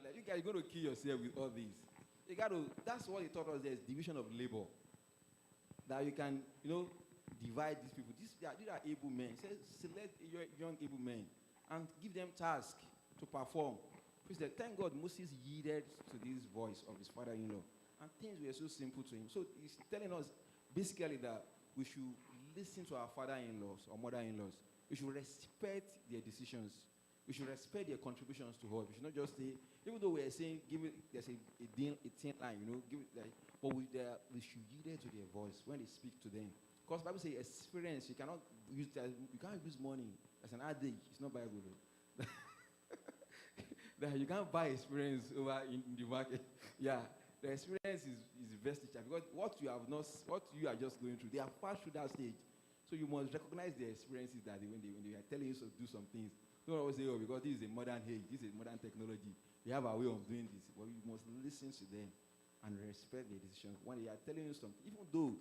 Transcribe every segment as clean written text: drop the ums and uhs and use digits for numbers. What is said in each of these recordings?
like, you guys are going to kill yourself with all this. You got to. That's what he taught us. There's division of labor. That you can, divide these people. These are able men. Say, select your young able men and give them tasks to perform. Thank God Moses yielded to this voice of his father-in-law. And things were so simple to him. So he's telling us basically that we should listen to our father-in-laws or mother-in-laws. We should respect their decisions. We should respect their contributions to us. We should not just say, even though we are saying, there's a thin line, but we should yield to their voice when they speak to them. Because Bible says experience, you can't use money as an adage. It's not Bible. That you can't buy experience over in the market. Yeah, the experience is best teacher because what you are just going through, they have passed through that stage. So you must recognize the experiences that when they are telling you to do some things. Don't always say, oh, because this is a modern age, this is modern technology. We have our way of doing this. But you must listen to them and respect their decisions. When they are telling you something, even though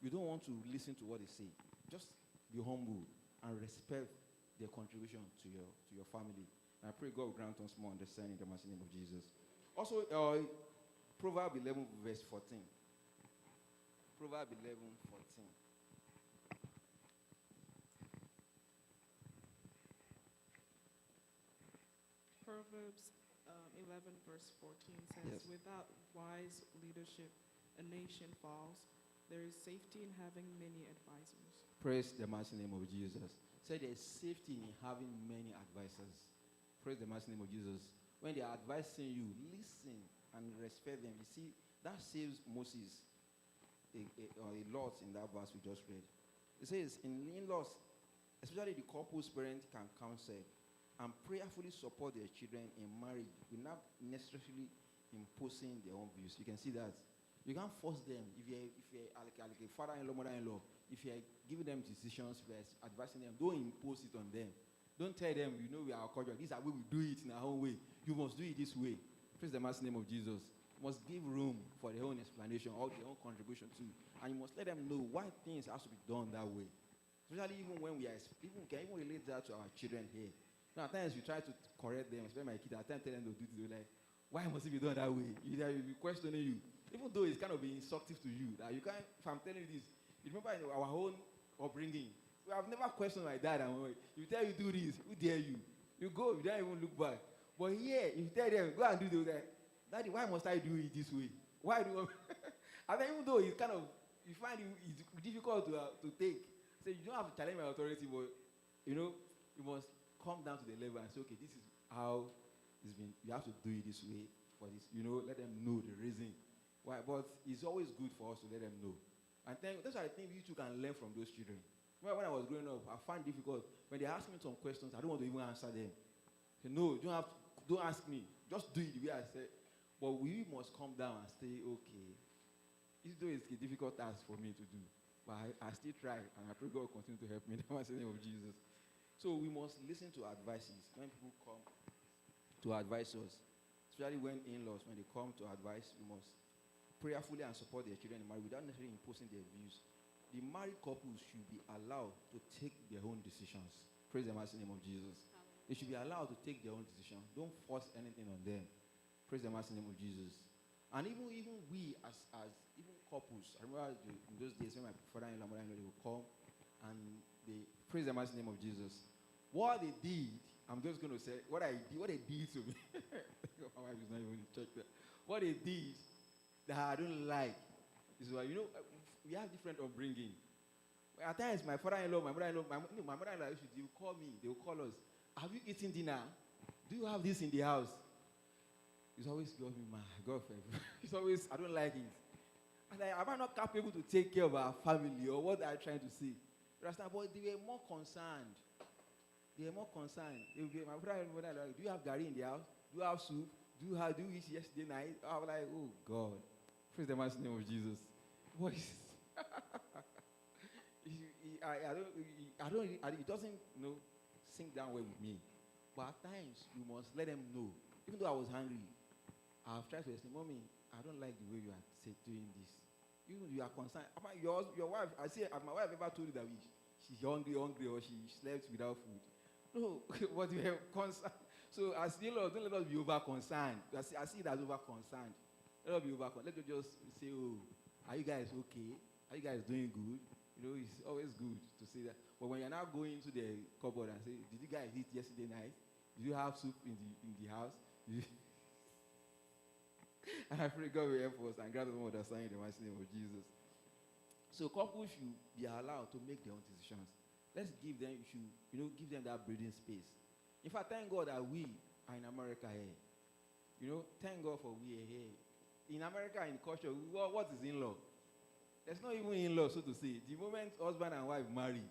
you don't want to listen to what they say, just be humble and respect their contribution to your family. And I pray God will grant us more understanding in the mighty name of Jesus. Also, Proverbs 11, verse 14. Proverbs 11, 14. Proverbs 11, verse 14 says, Yes. Without wise leadership, a nation falls. There is safety in having many advisors. Praise the mighty name of Jesus. Say there is safety in having many advisors. Praise the mighty name of Jesus. When they are advising you, listen and respect them. You see, that saves Moses a lot in that verse we just read. It says, in-laws, especially the couple's parents can counsel and prayerfully support their children in marriage without necessarily imposing their own views. You can see that. You can't force them. If you're like a father-in-law, mother-in-law, if you're giving them decisions, if you're advising them, don't impose it on them. Don't tell them, we are our culture. This is how we do it in our own way. You must do it this way. Praise the mighty name of Jesus. You must give room for their own explanation or their own contribution too. And you must let them know why things have to be done that way. Especially even when we can even relate that to our children here. Now, at times we try to correct them, especially my kids. At times tell them to do this. They're like, why must it be done that way? They'll be questioning you. Even though it's kind of be instructive to you. That you can't, if I'm telling you this, you remember our own upbringing. We have never questioned my dad. And you tell you do this, who dare you? You go, you don't even look back. But here, if you tell them, go and do that, Daddy, why must I do it this way? Why do I mean, even though it's kind of, you find it's difficult to take. So you don't have to challenge my authority, but, you must come down to the level and say, okay, this is how it's been. You have to do it this way for this. Let them know the reason why. But it's always good for us to let them know. And that's why I think you two can learn from those children. When I was growing up, I found it difficult. When they ask me some questions, I don't want to even answer them. Say, no, don't ask me. Just do it the way I said. But we must come down and say, okay. Even though it's a difficult task for me to do, but I still try, and I pray God will continue to help me in the mighty name of Jesus. So we must listen to advices when people come to advise us, especially when in-laws, when they come to advise, we must prayerfully and support their children in marriage without necessarily imposing their views. The married couples should be allowed to take their own decisions. Praise the mighty name of Jesus. They should be allowed to take their own decisions. Don't force anything on them. Praise the mighty name of Jesus. And even we as even couples, I remember in those days when my father-in-law, mother-in-law, they would come and they praise the mighty name of Jesus. What they did, I'm just going to say, what they did to me. My wife is not even in church there. What they did that I don't like is why, we have different upbringing. At times, my father-in-law, my mother-in-law, my mother-in-law, they will call me, they will call us. Have you eaten dinner? Do you have this in the house? It's always God, my girlfriend. It's always, I don't like it. And am I not capable to take care of our family or what are you trying to say? But they were more concerned. They were more concerned. My brother, do you have gari in the house? Do you have soup? Do you eat yesterday night? I was like, oh God. Praise the mighty name of Jesus. What is it doesn't sink down well with me. But at times you must let them know. Even though I was hungry, I've tried to explain, Mommy, I don't like the way you are doing this. You are concerned. Your wife, I see, have my wife ever told you that she's hungry or she slept without food? No, but you are concerned. So as in-laws, don't let us be over concerned. I see it as over concerned. Let us be over concerned. Let us just say, oh, are you guys okay? Are you guys doing good? You know, it's always good to say that. But when you're now going into the cupboard and say, did you guys eat yesterday night? Did you have soup in the house? And I pray God will help us and grant us more understanding in the mighty name of Jesus. So couples should be allowed to make their own decisions. Let's give them, give them that breathing space. In fact, thank God that we are in America here. Thank God for we are here. In America, in culture, what is in-law? There's not even in-law, so to say. The moment husband and wife marry,